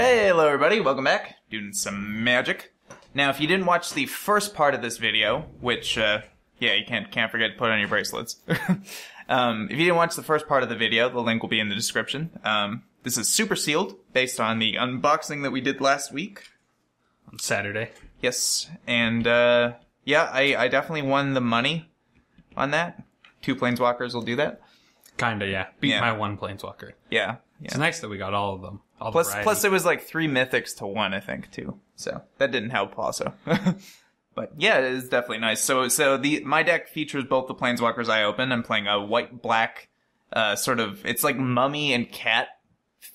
Hey, hello everybody, welcome back. Doing some magic. Now, if you didn't watch the first part of this video, which, yeah, you can't forget to put on your bracelets. If you didn't watch the first part of the video, the link will be in the description. This is Super Sealed, based on the unboxing that we did last week. On Saturday. Yes, and, yeah, I definitely won the money on that. 2 planeswalkers will do that. Kinda, yeah. Beat my 1 planeswalker. Yeah. It's nice that we got all of them. Plus it was like 3 mythics to 1, I think, too. So that didn't help also. But yeah, it is definitely nice. So my deck features both the planeswalkers I opened. I'm playing a white-black, it's like mummy and cat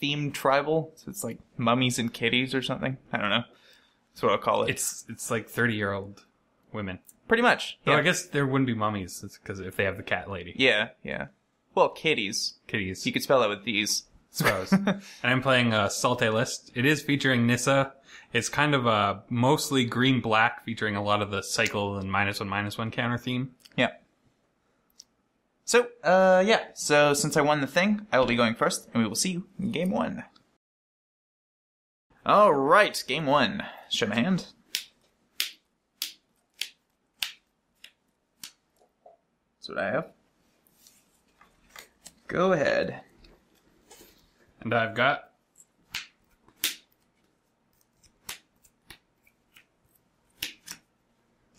themed tribal. So it's like mummies and kitties or something. I don't know. That's what I'll call it. It's like 30-year-old women. Pretty much. Though yeah. I guess there wouldn't be mummies, because if they have the cat lady. Yeah, yeah. Well, kitties. Kitties. You could spell that with these. Suppose. And I'm playing a Sultai list. It is featuring Nissa. It's kind of a mostly green-black, featuring a lot of the cycle and -1/-1 counter theme. Yeah. So, yeah. So, since I won the thing, I will be going first, and we will see you in Game 1. Alright, Game 1. Show my hand. That's what I have. Go ahead. And I've got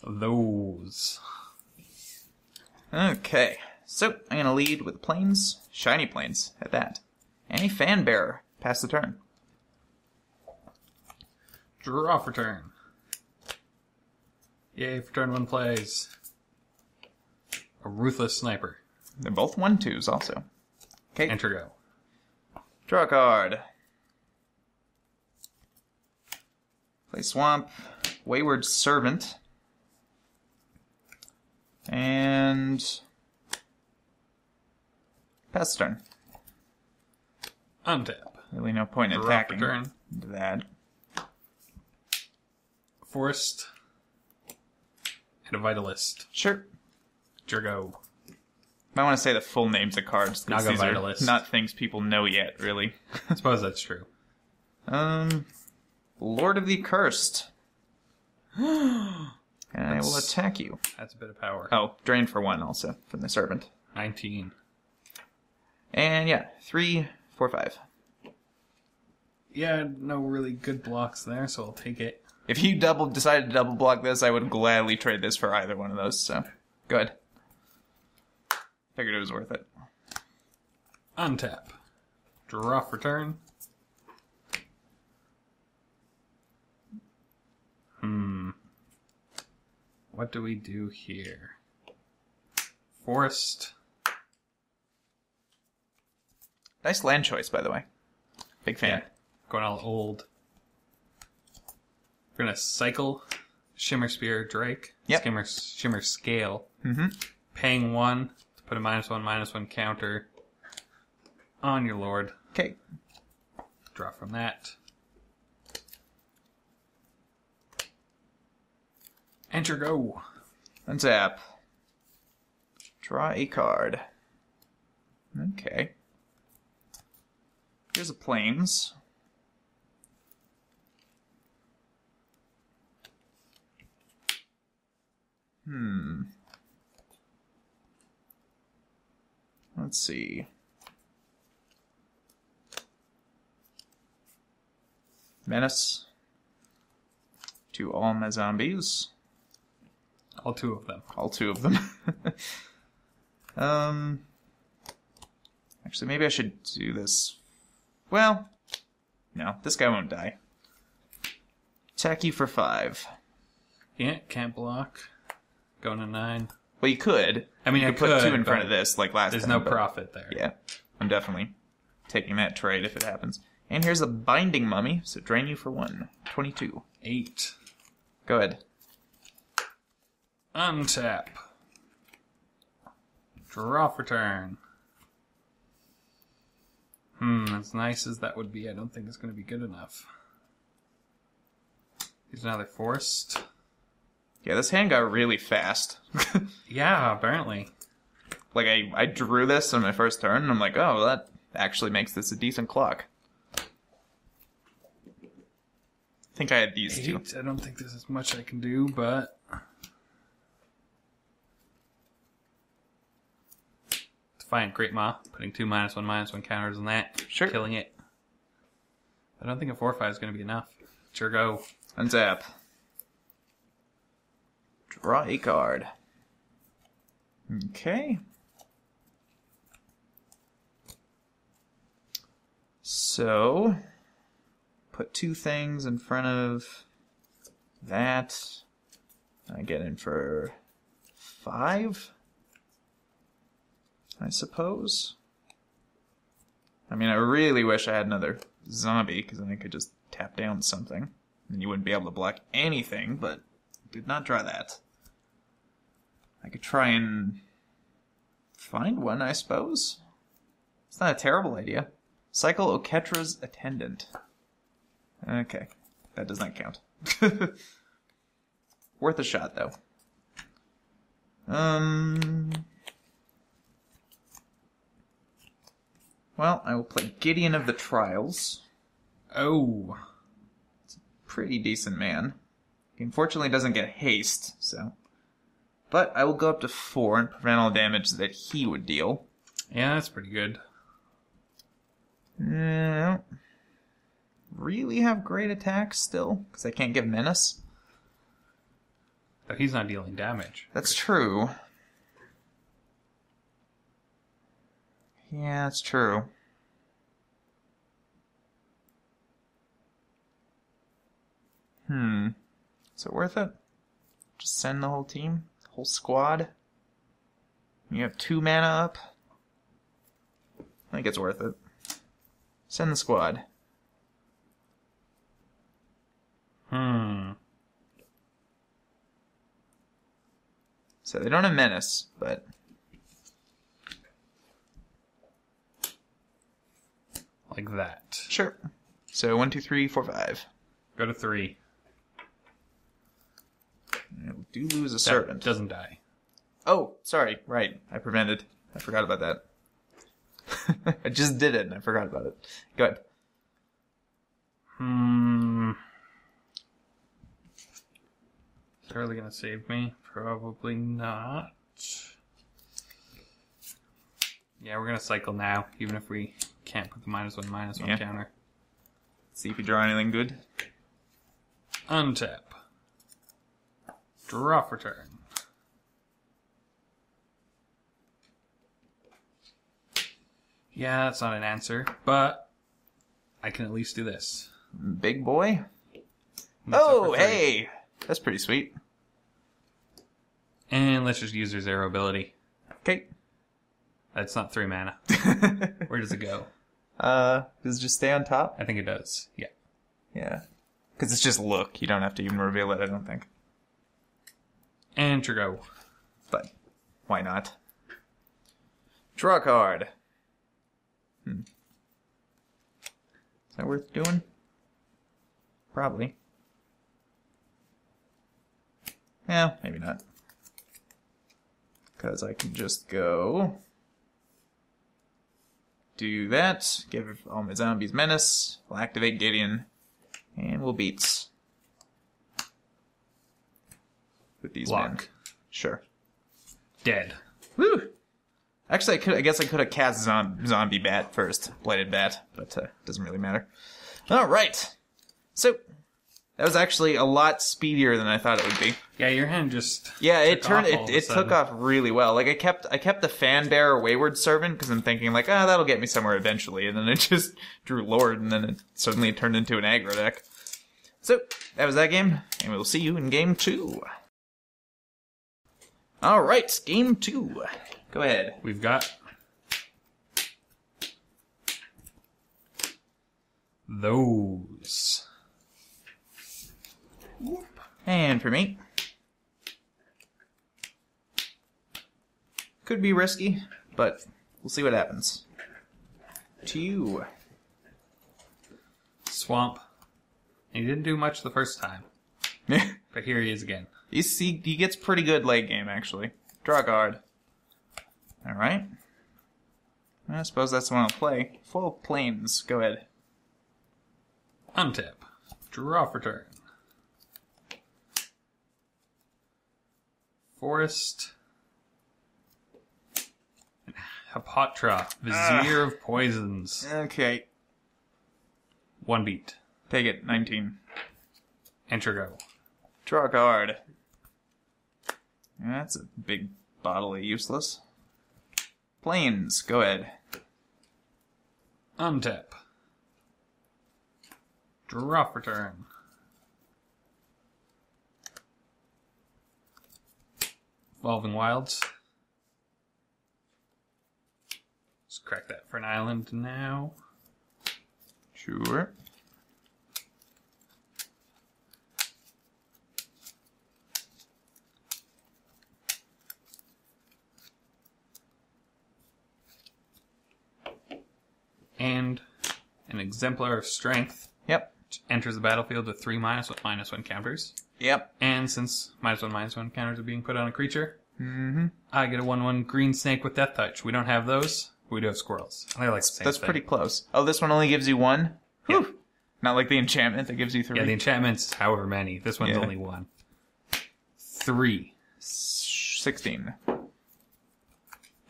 those. Okay, so I'm going to lead with planes, shiny planes, at that. Any fan bearer, pass the turn. Draw for turn. Yay, for turn 1 plays. A Ruthless Sniper. They're both 1/2s also. Okay. Enter go. Draw a card. Play Swamp, Wayward Servant, and pass the turn. Untap. Really no point in Draw attacking for turn. that. Forest. And a Vitalist. Sure. Jergo. Might want to say the full names of cards, because Naga these are Vitalist. not things people know yet, really. I suppose that's true. Lord of the Accursed. And I will attack you. That's a bit of power. Oh, drain for 1 also, from the Servant. 19. And yeah, 3, 4, 5. Yeah, no really good blocks there, so I'll take it. If you decided to double block this, I would gladly trade this for either one of those, so go ahead. Figured it was worth it. Untap. Draw for turn. What do we do here? Forest. Nice land choice, by the way. Big fan. Yeah, going all old. We're gonna cycle Shimmer Spear Drake. Yep. Shimmer Scale. Mm-hmm. Paying 1 to put a -1/-1 counter on your Lord. Okay. Draw from that. Enter go. Untap. Draw a card. Okay. Here's a planes. Let's see. Menace to all my zombies. All 2 of them. All 2 of them. Actually, maybe I should do this. Well, no, this guy won't die. Attack you for 5. Yeah, can't block. Going to 9. Well, you could. I mean, you I could put 2 in but front of this, like last there's time. no but profit there. yeah, I'm definitely taking that trade if it happens. And here's a Binding Mummy, so drain you for 1. 22. 8. Go ahead. Untap. Draw for turn. As nice as that would be, I don't think it's going to be good enough. Here's another Forest. Yeah, this hand got really fast. Yeah, apparently. Like, I drew this on my first turn, and I'm like, oh, well, that actually makes this a decent clock. think I had these 2. 8. I don't think there's as much I can do, but... Defiant Great Maw, putting 2 -1/-1 counters on that. Sure. Killing it. I don't think a 4/5 is going to be enough. Sure go. Untap. Draw a card. Okay. So, put 2 things in front of that. I get in for 5, I suppose. I mean, I really wish I had another zombie, because then I could just tap down something. And you wouldn't be able to block anything, but did not draw that. I could try and find one, I suppose. It's not a terrible idea. Cycle Oketra's Attendant. Okay, that does not count. Worth a shot, though. Well, I will play Gideon of the Trials. Oh. Pretty decent man. He unfortunately doesn't get haste, so... But I will go up to 4 and prevent all damage that he would deal. Yeah, that's pretty good. Don't really have great attacks still, because I can't give menace. But he's not dealing damage. That's true. Yeah, that's true. Is it worth it? Just send the whole team? The whole squad? You have 2 mana up? I think it's worth it. Send the squad. So they don't have menace, but... Like that. Sure. So 1, 2, 3, 4, 5. Go to 3. I do lose a servant. Doesn't die. Oh, sorry. Right. I prevented. I forgot about that. I just did it and I forgot about it. Go ahead. Is it really going to save me? Probably not. Yeah, we're going to cycle now, even if we can't put the -1/-1 counter. See if you draw anything good. Untap. Draw for turn. Yeah, that's not an answer, but I can at least do this. Big boy? That's Oh, hey! That's pretty sweet. And let's just use their 0 ability. Okay. That's not 3 mana. Where does it go? Does it just stay on top? I think it does. Yeah. Yeah. Because it's just look. You don't have to even reveal it, I don't think. And go. But why not? Draw a card. Is that worth doing? Probably. Yeah, maybe not. Because I can just go... do that, give all my zombies menace, we'll activate Gideon, and we'll beats. With these men. Sure. Dead. Woo! Actually, I guess I could have cast zombie bat first. Blighted bat, but doesn't really matter. Alright. So, that was actually a lot speedier than I thought it would be. Yeah, your hand just... Yeah, it took off really well. Like, I kept the fan bearer wayward servant, because I'm thinking, like, that'll get me somewhere eventually. And then it just drew Lord, and then it suddenly turned into an aggro deck. So, that was that game, and we'll see you in game 2. Alright, game 2. Go ahead. We've got... those. And for me. Could be risky, but we'll see what happens. To you. Swamp. He didn't do much the first time. But here he is again. He gets pretty good late game, actually. Draw a card. Alright. I suppose that's the one I'll play. Full plains. Go ahead. Untap. Draw for turn. Forest. Hapatra. Vizier of Poisons. Okay. 1 beat. Take it. 19. Enter go. Draw a card. That's a big bottle of useless. Plains. Go ahead. Untap. Draw for turn. Evolving Wilds. Let's crack that for an island now. Sure. And an Exemplar of Strength. Yep. Enters the battlefield with 3 -1/-1 counters. Yep. And since -1/-1 counters are being put on a creature, Mm-hmm. I get a 1/1 green snake with Death Touch. We don't have those. We do have squirrels. And they're like the same That's thing. pretty close. Oh, this one only gives you 1? Yeah. Whew. Not like the enchantment that gives you 3. Yeah, the enchantment's however many. This one's Yeah. only 1. 3. 16.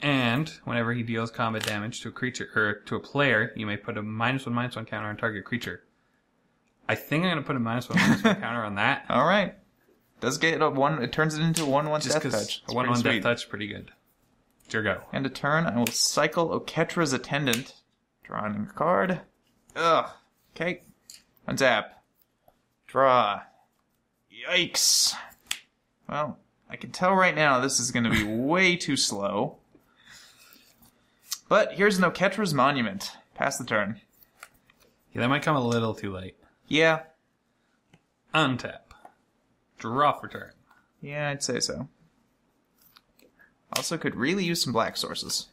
And whenever he deals combat damage to a creature or to a player, you may put a -1/-1 counter on target creature. I think I'm going to put a -1/-1 counter on that. All right. Does get a 1. It turns it into a 1/1 Just death because touch. a 1/1 death touch, pretty good. It's your go. And a turn, I will cycle Oketra's Attendant. Drawing a card. Ugh. Okay. Untap. Draw. Yikes. Well, I can tell right now this is going to be way too slow. But here's an Oketra's Monument. Pass the turn. Yeah, that might come a little too late. Yeah. Untap. Draw for turn. Yeah, I'd say so. Also could really use some black sources.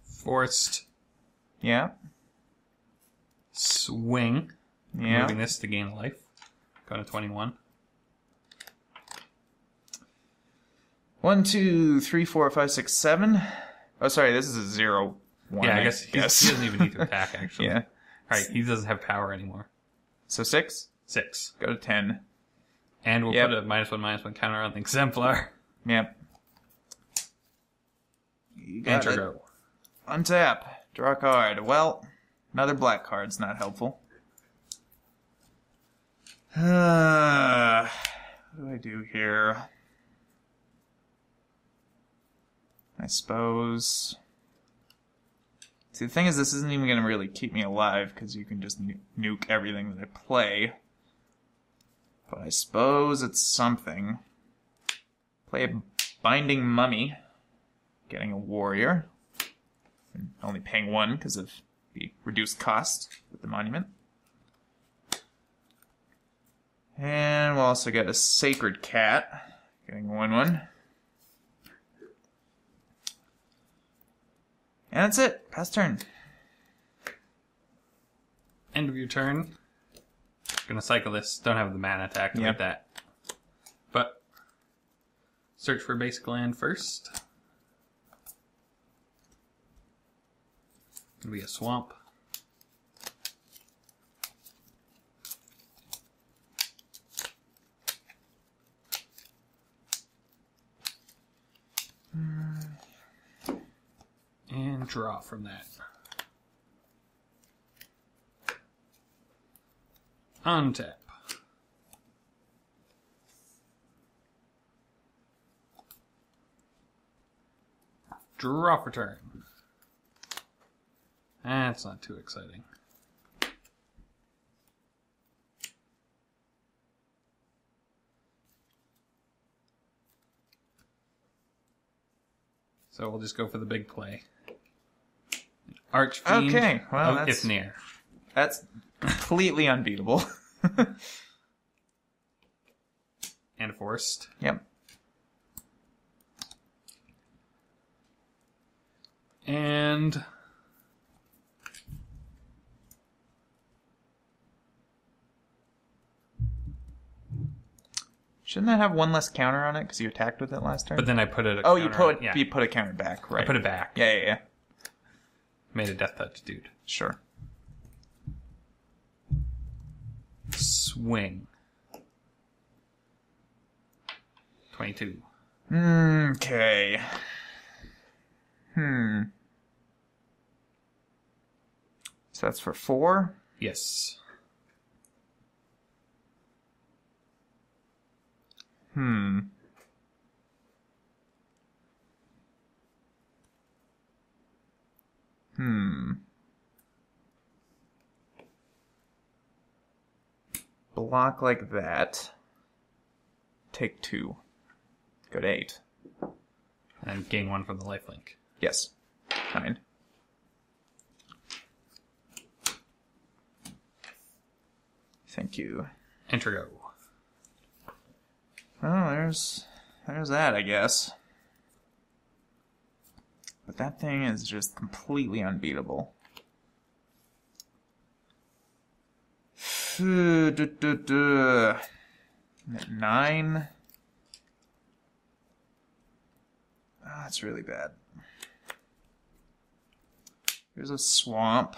Forced. Yeah. Swing. Yeah. Moving this to gain life. Going to 21. 1, 2, 3, 4, 5, 6, 7. Oh, sorry, this is a 0, 1. Yeah, I guess he doesn't even need to attack, actually. Yeah. Alright, he doesn't have power anymore. So 6? 6. Go to 10. And we'll Yep. put a -1/-1 counter on the Exemplar. Yep. You got Enter it. go. Untap. Draw a card. Well, another black card's not helpful. What do I do here? I suppose... See, the thing is, this isn't even going to really keep me alive, because you can just nuke everything that I play. But I suppose it's something. Play a Binding Mummy. Getting a warrior. And only paying 1 because of the reduced cost with the monument. And we'll also get a Sacred Cat. Getting a 1/1. And that's it. Pass turn. End of your turn. Gonna cycle this. Don't have the mana to activate Yep. that. But search for basic land first. It'll be a swamp. And draw from that. Untap. Draw for turn. That's not too exciting. So we'll just go for the big play. Archfiend Okay, well, of that's- Ifnir. That's completely unbeatable. And forced. Yep. And Shouldn't that have 1 less counter on it because you attacked with it last turn? but then I put it. you put a counter back, right? I put it back. Yeah. Made a death touch, dude. Sure. Swing. 22. Okay. So that's for 4? Yes. Block like that. Take 2. Go to 8. And gain 1 from the lifelink. Yes. Fine. Thank you. Enter go. Oh, there's that, I guess. But that thing is just completely unbeatable. 9. Oh, that's really bad. Here's a swamp.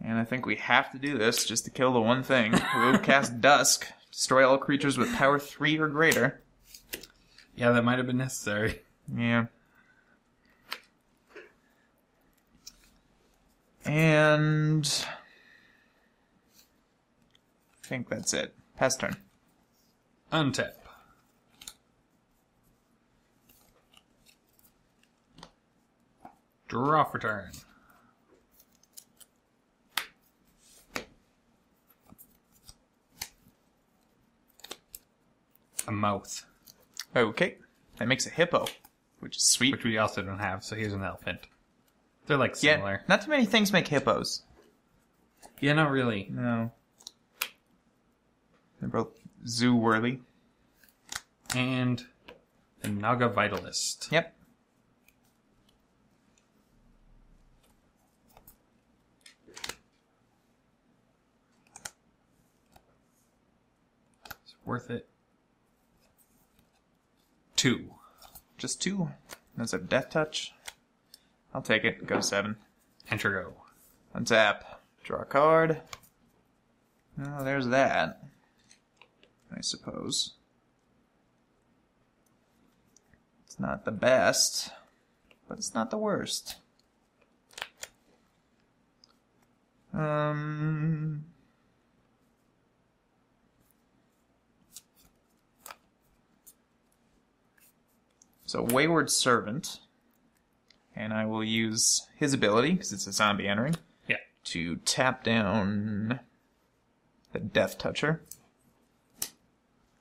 And I think we have to do this just to kill the one thing. We'll cast Dusk. Destroy all creatures with power 3 or greater. Yeah, that might have been necessary. Yeah. And I think that's it. Pass turn. Untap. Draw for turn. A mouth. Okay. That makes a hippo, which is sweet. Which we also don't have, so here's an elephant. They're like Yeah, similar. not too many things make hippos. Yeah, not really. No. They're both zoo-worthy. And the Naga Vitalist. Yep. It's worth it. 2. Just 2. That's a death touch. I'll take it. Go to 7. Enter go. Untap. Draw a card. Oh, there's that. I suppose. It's not the best, but it's not the worst. So Wayward Servant, and I will use his ability, because it's a zombie entering, Yeah. to tap down the Death Toucher.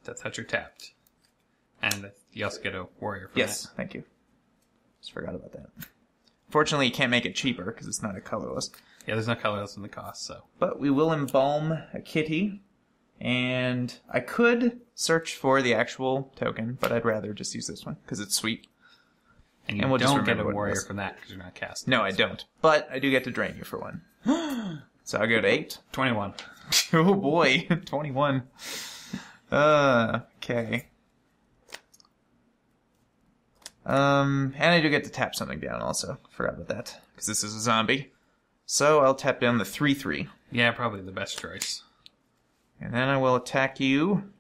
Death Toucher tapped. And you also get a warrior from Yes, that. thank you. Just forgot about that. Fortunately, you can't make it cheaper, because it's not a colorless. Yeah, there's no colorless in the cost, so. But we will embalm a kitty, and I could search for the actual token, but I'd rather just use this one, because it's sweet. And you And we'll just don't get a remember what it warrior is. from that because you're not casting. No, I don't. But I do get to drain you for one. So I'll go to 8. 21. Oh boy, 21. Okay. And I do get to tap something down also. Forgot about that, because this is a zombie. So I'll tap down the 3/3. Yeah, probably the best choice. And then I will attack you.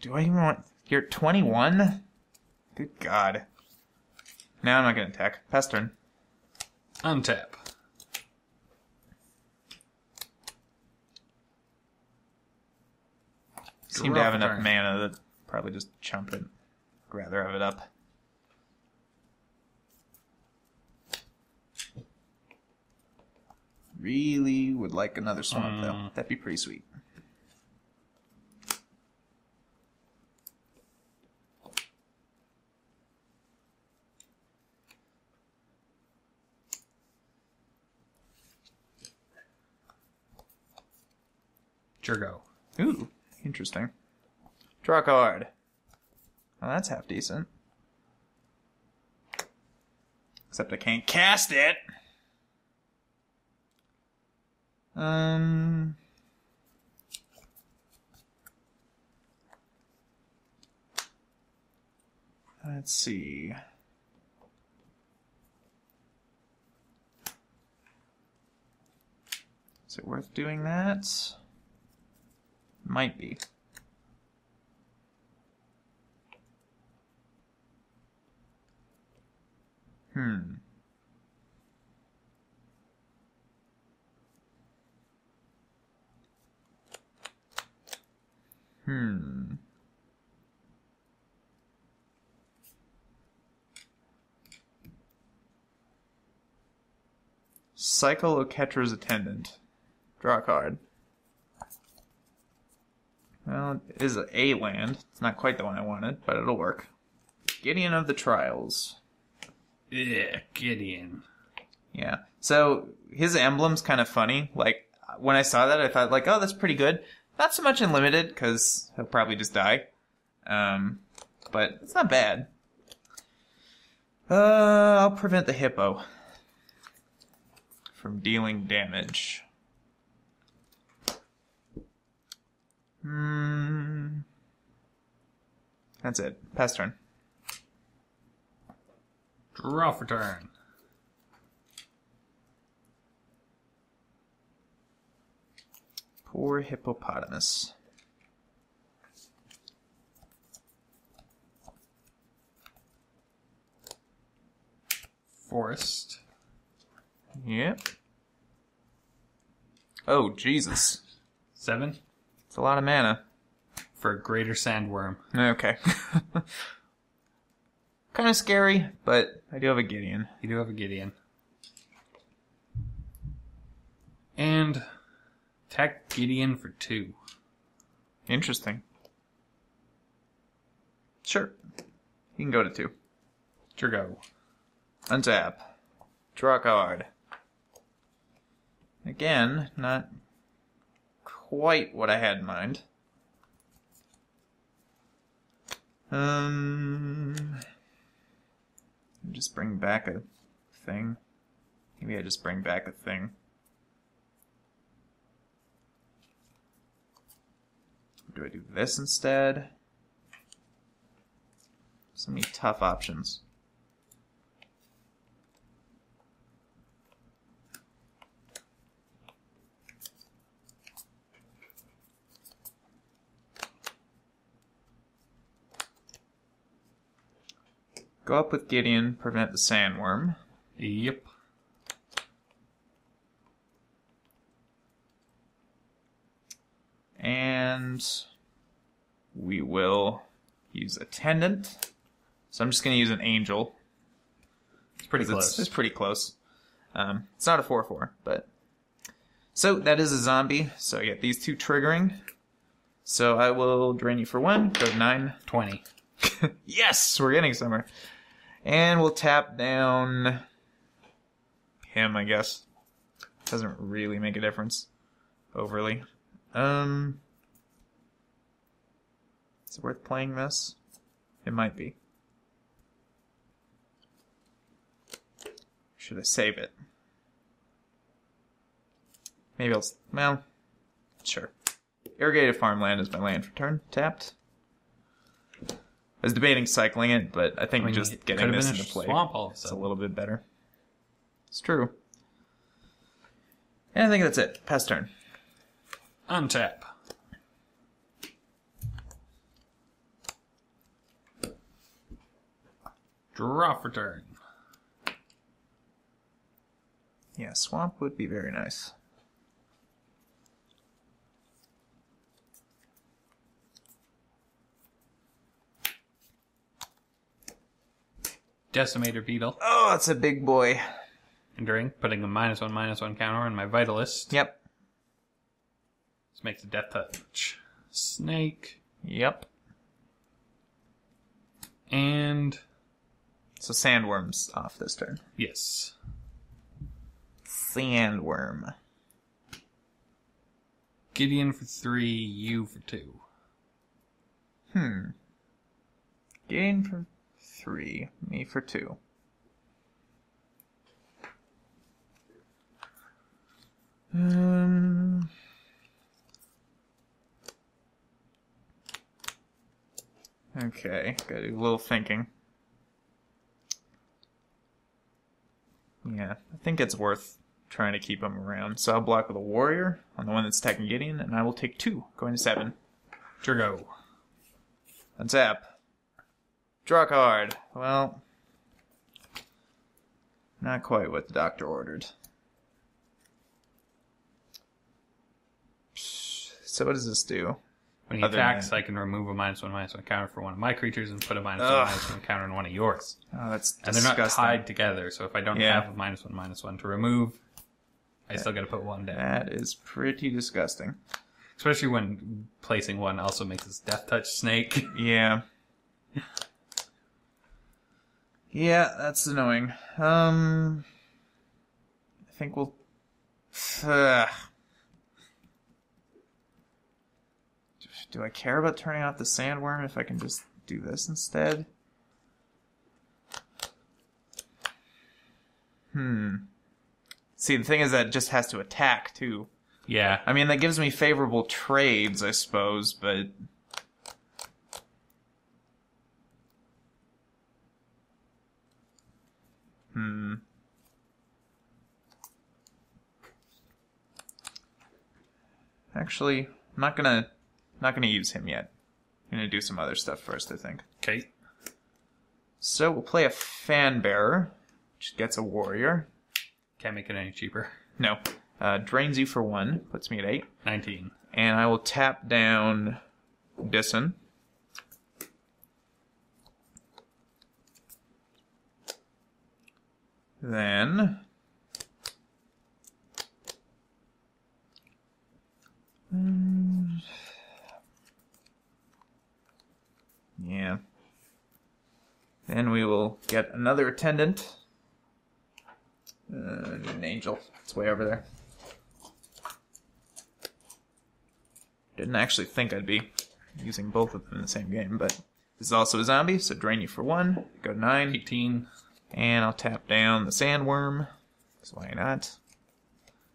Do I even want... You're 21? Good God. No, I'm not going to attack. Pass turn. Untap. Seem to have enough mana that probably just chump it. Rather have it up. Really would like another swamp, though. That'd be pretty sweet. Jurgo. Ooh, interesting. Draw a card. Well, that's half decent. Except I can't cast it. Let's see. Is it worth doing that? Might be. Cycle Oketra's Attendant. Draw a card. Well, it is a land. It's not quite the one I wanted, but it'll work. Gideon of the Trials. Yeah, Gideon. Yeah. So, his emblem's kind of funny. Like, when I saw that, I thought, like, oh, that's pretty good. Not so much in Limited, because he'll probably just die. But it's not bad. I'll prevent the hippo from dealing damage. That's it. Pass turn. Draw for turn. Poor hippopotamus. Forest. Yep. Oh, Jesus. 7. It's a lot of mana. For a greater sandworm. Okay. Kind of scary, but I do have a Gideon. You do have a Gideon. And attack Gideon for 2. Interesting. Sure. You can go to 2. Sure go. Untap. Draw a card. Again, not quite what I had in mind. Just bring back a thing. Maybe I just bring back a thing. Do I do this instead? So many tough options. Go up with Gideon, prevent the sandworm. Yep. And we will use Attendant. So I'm just going to use an Angel. It's pretty close. It's pretty close. It's not a 4/4, but... So that is a zombie. So I get these 2 triggering. So I will drain you for 1. Go to 9. 20. Yes! We're getting somewhere. And we'll tap down him, I guess. Doesn't really make a difference. Overly. Is it worth playing this? It might be. Should I save it? Maybe I'll... Well, sure. Irrigated Farmland is my land for turn. Tapped. I was debating cycling it, but I think just getting this into play is a little bit better. It's true. And I think that's it. Pass turn. Untap. Draw for turn. Yeah, swamp would be very nice. Decimator Beetle. Oh, it's a big boy. Enduring, putting a -1/-1 counter on my Vitalist. Yep. This makes a death touch. Snake. Yep. And... So sandworm's off this turn. yes. Sandworm. Gideon for 3, you for 2. Gain for 3, me for 2. Okay, gotta do a little thinking. Yeah, I think it's worth trying to keep him around. So I'll block with a warrior on the one that's attacking Gideon, and I will take 2, going to 7. Turgo. Untap. Draw a card. Well, not quite what the doctor ordered. So what does this do? When he attacks, I can remove a -1/-1 counter for one of my creatures and put a -1/-1 counter on one of yours. Oh, that's disgusting. And they're not tied together, so if I don't have a -1/-1 to remove, I still got to put one down. That is pretty disgusting. Especially when placing one also makes this Death Touch snake. Yeah. Yeah, that's annoying. I think we'll... Do I care about turning off the sandworm if I can just do this instead? See, the thing is that it just has to attack, too. Yeah. I mean, that gives me favorable trades, I suppose, but... Actually, I'm not gonna use him yet. I'm gonna do some other stuff first, I think. Okay. So we'll play a fan bearer, which gets a warrior. Can't make it any cheaper. No. Drains you for 1, puts me at 8. 19. And I will tap down Jesze. Then... yeah. Then we will get another attendant. An angel. It's way over there. Didn't actually think I'd be using both of them in the same game, but this is also a zombie, so drain you for 1. Go to 9. 18. And I'll tap down the sandworm. So why not?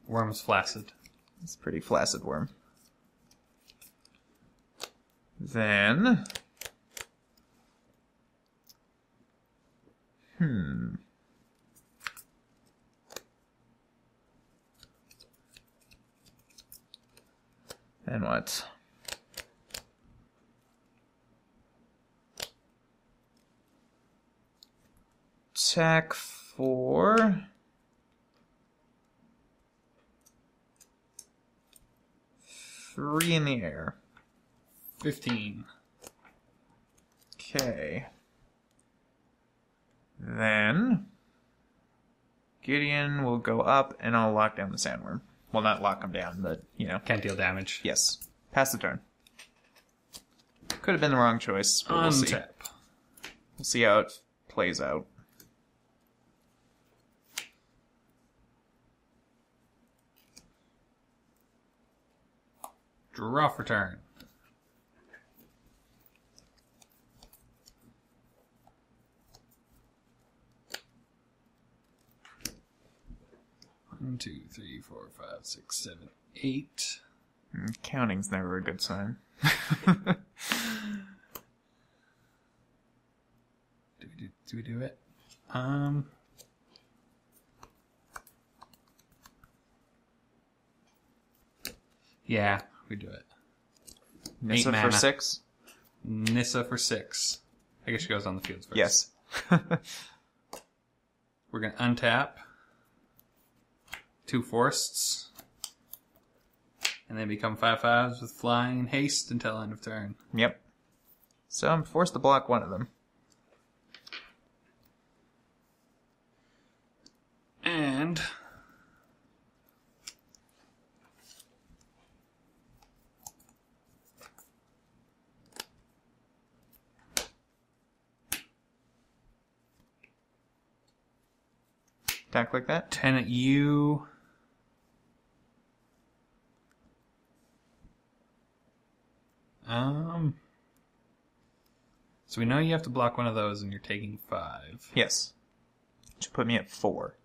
Worm's flaccid. It's a pretty flaccid worm. Then... Then what? Attack for... 3 in the air. 15. Okay. Then... Gideon will go up, and I'll lock down the sandworm. Well, not lock him down, but, you know. Can't deal damage. Yes. Pass the turn. Could have been the wrong choice, but we'll see. Untap. We'll see how it plays out. Draw for turn. One, 2, 3, 4, 5, 6, 7, 8. Counting's never a good sign. Do we do it? Yeah, we do it. Nissa for 6? Nissa for 6. I guess she goes on the field first. Yes. We're going to untap 2 forests. And then become 5/5s with flying and haste until end of turn. Yep. So I'm forced to block one of them. And... Attack like that? 10 at you. So we know you have to block one of those and you're taking 5. Yes. Which put me at 4.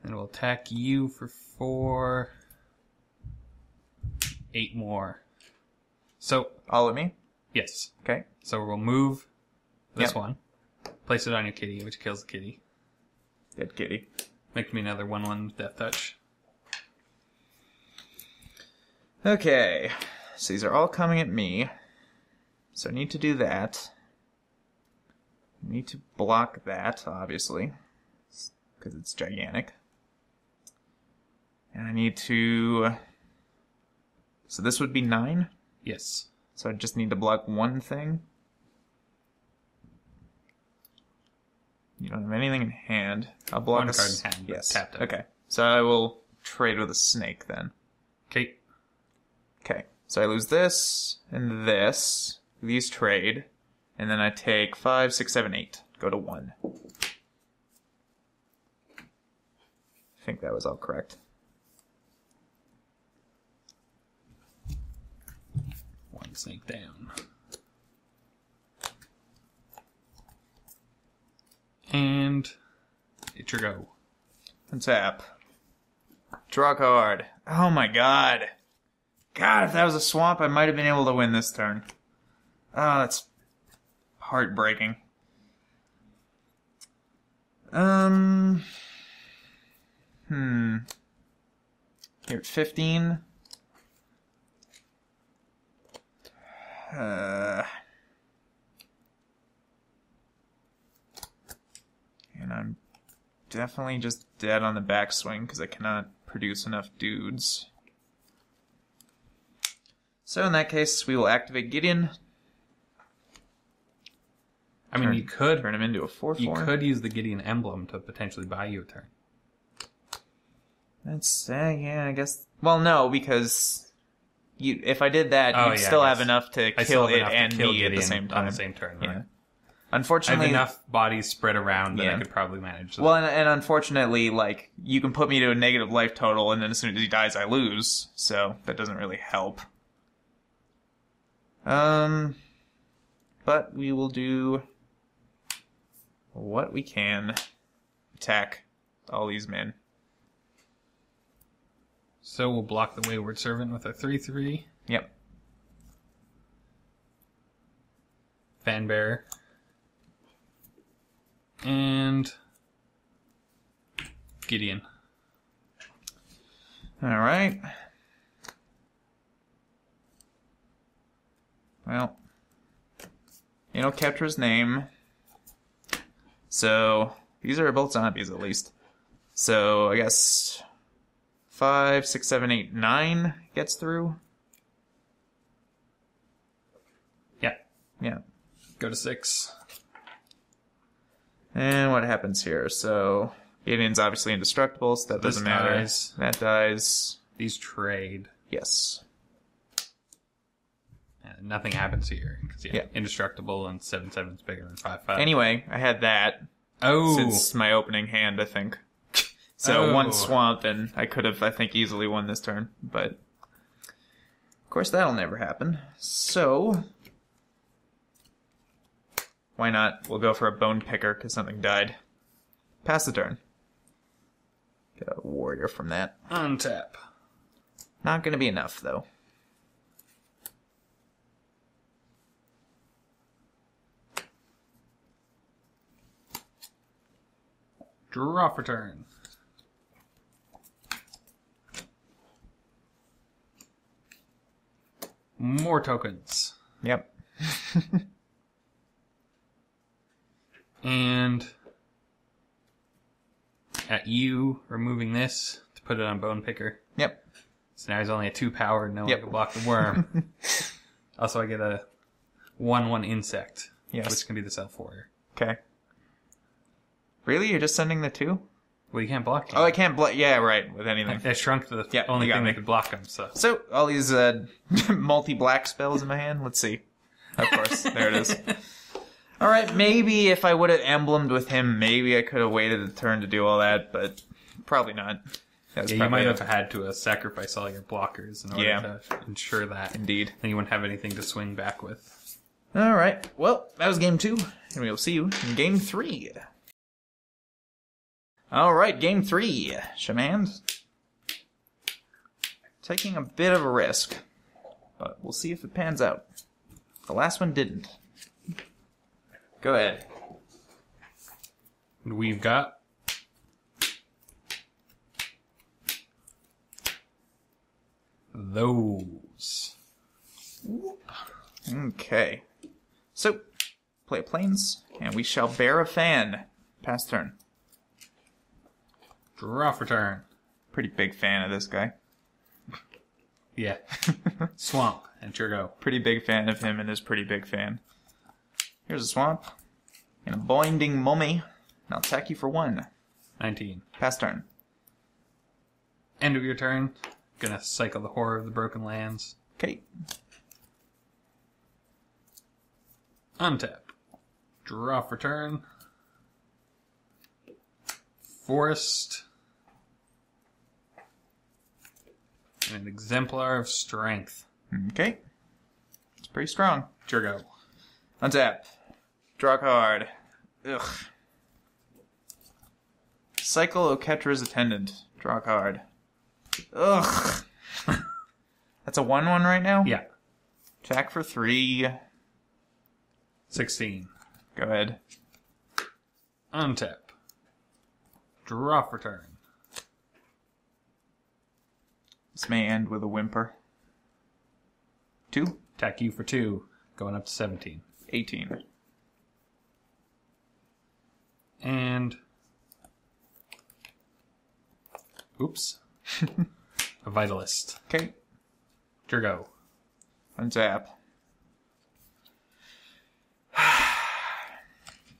And we'll attack you for 4. 8 more. So... All of me? Yes. Okay. So we'll move this Yep. one. Place it on your kitty, which kills the kitty. Dead kitty. Make me another 1/1 with Death Touch. Okay. So these are all coming at me. So I need to do that. I need to block that, obviously. Because it's gigantic. And I need to... So this would be 9? Yes. So I just need to block one thing. You don't have anything in hand. I'll block one card in hand. Yes. Tapped up. Okay. So I will trade with a snake then. Okay. Okay. So I lose this and this. These trade. And then I take 5, 6, 7, 8. Go to 1. I think that was all correct. One snake down. And it's your go. Untap. Draw a card. Oh my god. God, if that was a swamp, I might have been able to win this turn. Oh, that's heartbreaking. Here at 15. And I'm definitely just dead on the backswing because I cannot produce enough dudes. So in that case, we will activate Gideon. I mean, you could turn him into a 4/4. You could use the Gideon emblem to potentially buy you a turn. That's yeah, I guess. Well, no, because if I did that, you'd still have enough to kill it and me at the same time on the same turn. Right? Yeah. Unfortunately, I have enough bodies spread around that I could probably manage that. Well, and unfortunately, like, you can put me to a negative life total, and then as soon as he dies, I lose. So that doesn't really help. But we will do what we can. Attack all these men. So we'll block the Wayward Servant with a 3/3. Yep. Fanbearer. And Gideon. Alright. Well, you don't capture his name. So, these are both zombies at least. So, I guess 5, 6, 7, 8, 9 gets through. Yeah. Yeah. Go to 6. And what happens here? So, Gideon's obviously indestructible, so that doesn't matter. Dies. That dies. These trade. Yes. And nothing happens here. Because, indestructible and 7/7 is bigger than 5/5. Anyway, I had that. Oh! Since my opening hand, I think. So, one swamp, and I could have, I think, easily won this turn. But, of course, that'll never happen. So, why not? We'll go for a bone picker, because something died. Pass the turn. Get a warrior from that. Untap. Not going to be enough, though. Draw for turn. More tokens. Yep. And at you, removing this to put it on Bone Picker. Yep. So now he's only a 2 power, no one can block the worm. Also, I get a 1/1 insect, which can be the Self Warrior. Okay. Really? You're just sending the 2? Well, you can't block him. Oh, I can't block. Yeah, right. With anything. I shrunk to the only thing that could block him. So all these multi-black spells in my hand. Let's see. Of course, there it is. All right, maybe if I would have emblemed with him, maybe I could have waited a turn to do all that, but probably not. You might have had to sacrifice all your blockers in order to ensure that. Indeed. Then you wouldn't have anything to swing back with. All right. Well, that was game 2, and we will see you in game 3. All right, game 3, Shamans. Taking a bit of a risk, but we'll see if it pans out. The last one didn't. Go ahead. We've got those. Okay. So, play planes, and we shall bear a fan. Pass turn. Draw for turn. Pretty big fan of this guy. Yeah. Swamp. Enter go. Pretty big fan of him and his pretty big fan. Here's a swamp. And a binding mummy. And I'll attack you for 1. 19. Pass turn. End of your turn. Gonna cycle the Horror of the Broken Lands. Okay. Untap. Draw for turn. Forest. And an Exemplar of Strength. Okay. It's pretty strong. Go. Untap. Draw a card. Ugh. Cycle Oketra's Attendant. Draw a card. Ugh. That's a 1/1 right now? Yeah. Attack for 3. 16. Go ahead. Untap. Draw for turn. This may end with a whimper. 2. Attack you for 2. Going up to 17. 18. And... Oops. A Vitalist. Okay. Go. Untap.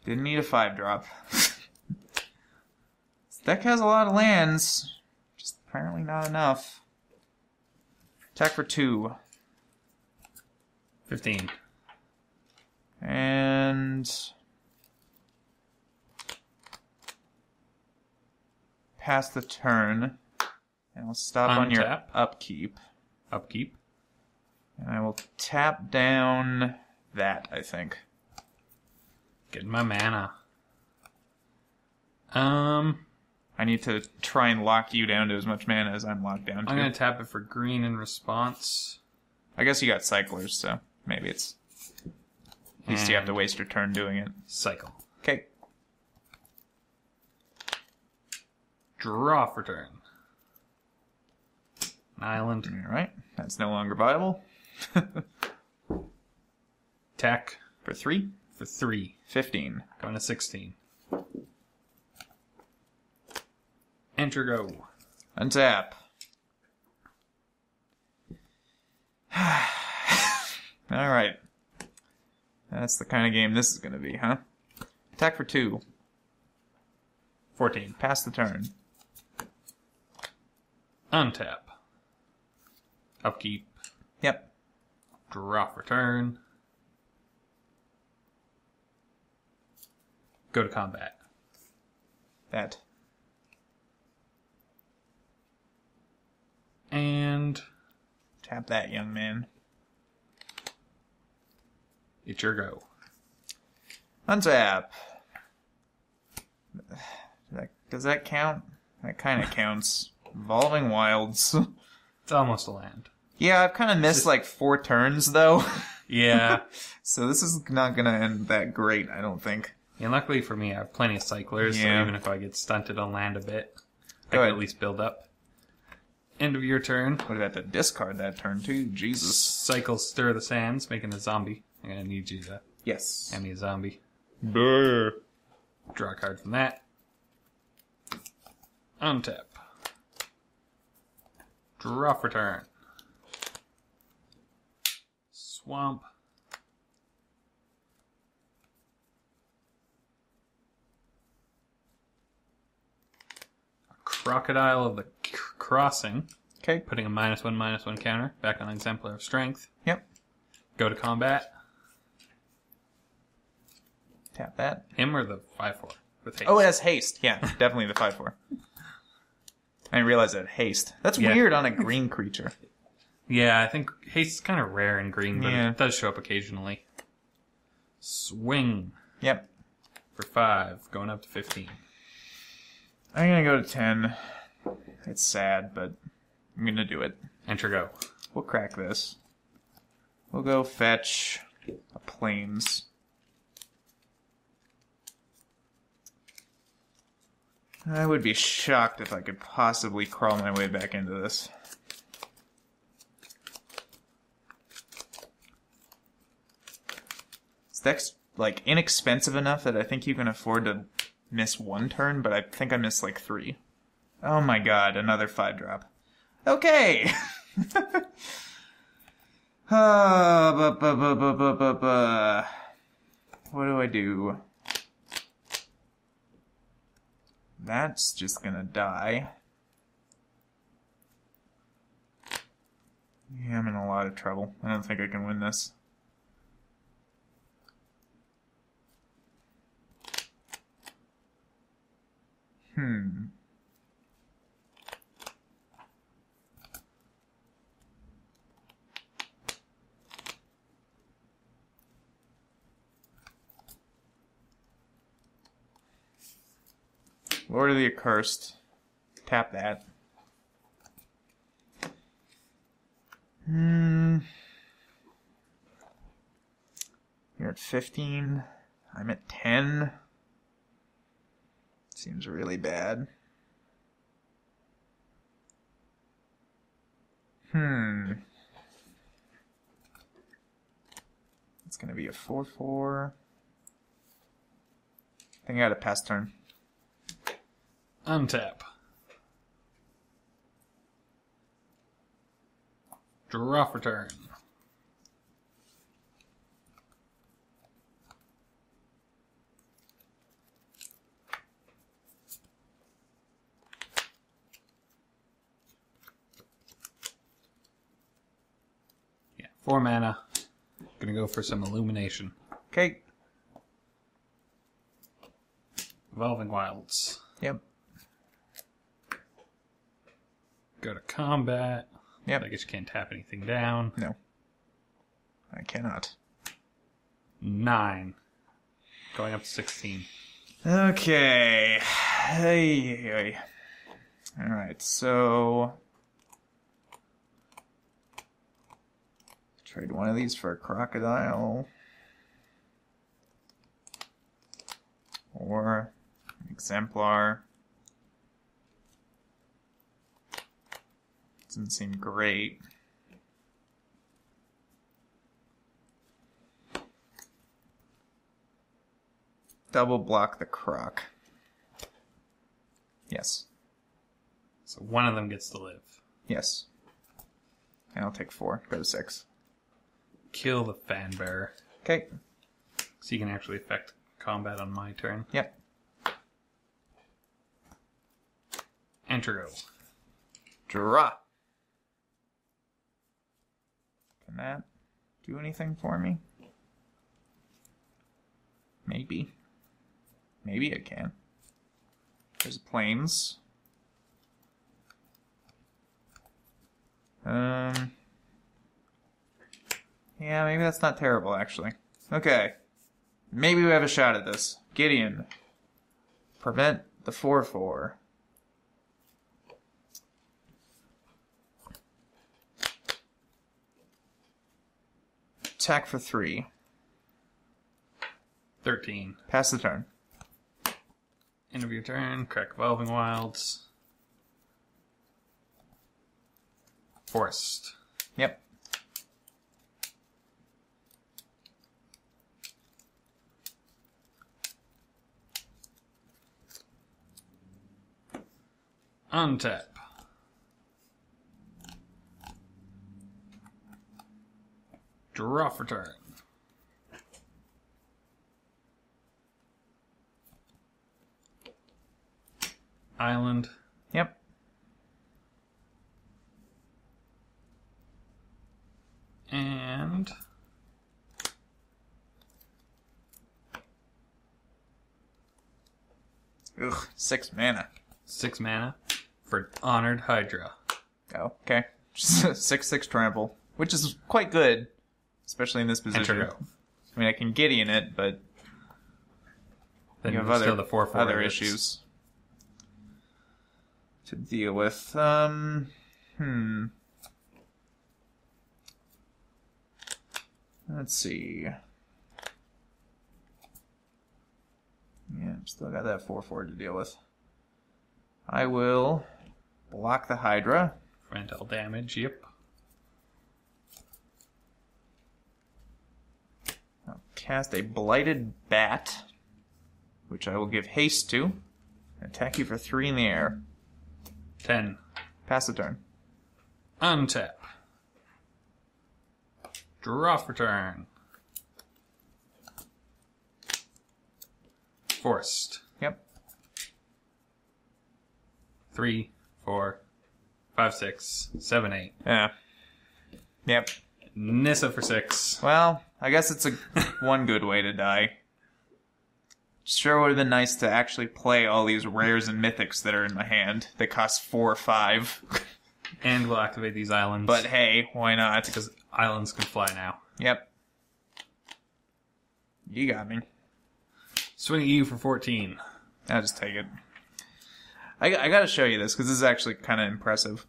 Didn't need a 5-drop. This deck has a lot of lands. Just apparently not enough. Attack for 2. 15. And... pass the turn. And I'll stop on your Untap. upkeep. Upkeep. And I will tap down that, I think. Getting my mana. I need to try and lock you down to as much mana as I'm locked down to. I'm going to tap it for green in response. I guess you got cyclers, so maybe it's... At least you have to And waste your turn doing it. cycle. Okay. Draw for turn. An island. Alright. That's no longer viable. Attack For 3. for 3. 15. Going to 16. Enter go. Untap. Alright. That's the kind of game this is going to be, huh? Attack for 2. 14. Pass the turn. Untap. Upkeep. Yep. Draw for turn. Go to combat. That. And Tap that, young man. it's your go. Untap. Does that count? That kind of counts. Evolving Wilds. It's almost a land. Yeah, I've kind of missed like 4 turns, though. Yeah. So this is not going to end that great, I don't think. And luckily for me, I have plenty of cyclers, so Yeah. even if I get stunted on land a bit, I Go can ahead. at least build up. End of your turn. Would have had to discard that turn, too. Jesus. Cycle Stir the Sands, making a zombie. I'm going to need you to Yes. hand me a zombie. Brr. Draw a card from that. Untap. Draw for turn. Swamp. A Crocodile of the Crossing. Okay. Putting a -1/-1 counter back on Exemplar of Strength. Yep. Go to combat. Tap that. Him or the 5/4 with haste. Oh, it has haste. Yeah, definitely the 5/4. I didn't realize it had haste. That's Yeah. weird on a green creature. Yeah, I think haste is kind of rare in green, but Yeah. it does show up occasionally. Swing Yep. for 5, going up to 15. I'm going to go to 10. It's sad, but I'm going to do it. Enter go. We'll crack this. We'll go fetch a plains. I would be shocked if I could possibly crawl my way back into this. deck's like inexpensive enough that I think you can afford to miss one turn, but I think I missed like 3. Oh my god, another 5-drop. Okay. What do I do? That's just gonna die. Yeah, I'm in a lot of trouble. I don't think I can win this. Lord of the Accursed. Tap that. You're at 15. I'm at 10. Seems really bad. It's gonna be a 4/4. I think I got a pass turn. Untap. Draw for turn. Yeah, 4 mana. Gonna go for some illumination. Okay. Evolving Wilds. Yep. Go to combat. Yep. I guess you can't tap anything down. No. I cannot. 9. Going up to 16. Okay. Hey. Alright, so... trade one of these for a crocodile. Or an exemplar. Doesn't seem great. Double block the croc. Yes. So one of them gets to live. Yes. And I'll take 4. Go to 6. Kill the fan bearer. Okay. So you can actually affect combat on my turn. Yep. Enter. Draw. Can that do anything for me? Maybe. Maybe it can. There's planes. Yeah, maybe that's not terrible, actually. Okay. Maybe we have a shot at this. Gideon. Prevent the 4/4. Attack for 3. 13. Pass the turn. End of your turn. Crack Evolving Wilds. Forest. Yep. Untap. Draw for turn. Island. Yep. And Ugh, 6 mana. 6 mana for Honored Hydra. Oh, okay. 6/6 trample, which is quite good, especially in this position. Enter. I mean, I can Gideon it, but Then you have still other the 4/4 other hits. issues to deal with. Let's see. Yeah, still got that 4/4 to deal with. I will block the Hydra. Prevent all damage, yep. cast a Blighted Bat, which I will give haste to. Attack you for 3 in the air. 10. Pass the turn. Untap. Draw for turn. Forced. Yep. 3, 4, 5, 6, 7, 8. Yeah. Yep. Nissa for 6. Well, I guess it's one good way to die. Sure would have been nice to actually play all these rares and mythics that are in my hand that cost 4 or 5. And we'll activate these islands. But hey, why not? because islands can fly now. Yep. You got me. Swing at you for 14. I'll just take it. I gotta show you this, because this is actually kind of impressive.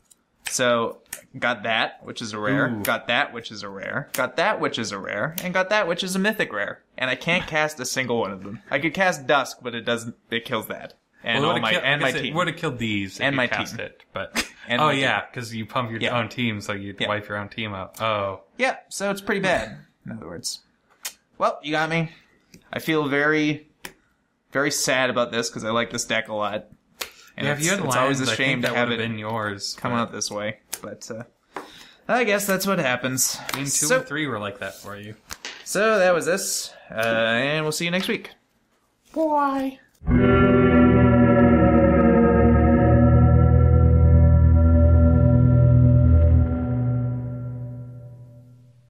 So, got that, which is a rare. Ooh. Got that, which is a rare. Got that, which is a rare. And got that, which is a mythic rare. And I can't cast a single one of them. I could cast Dusk, but it doesn't. It kills that. And well, all my my team. It would have killed these And if my you cast team. it. But And oh my yeah, team. because you pump your own team, so you'd wipe your own team up. Oh. Yeah, so it's pretty bad, in other words. Well, you got me. I feel very, very sad about this, because I like this deck a lot. And Yeah, if you had it's lands, always a I shame think to that have would it have been yours. come out this way. But I guess that's what happens. I mean, 2 So- and 3 were like that for you. So that was this, and we'll see you next week. Bye.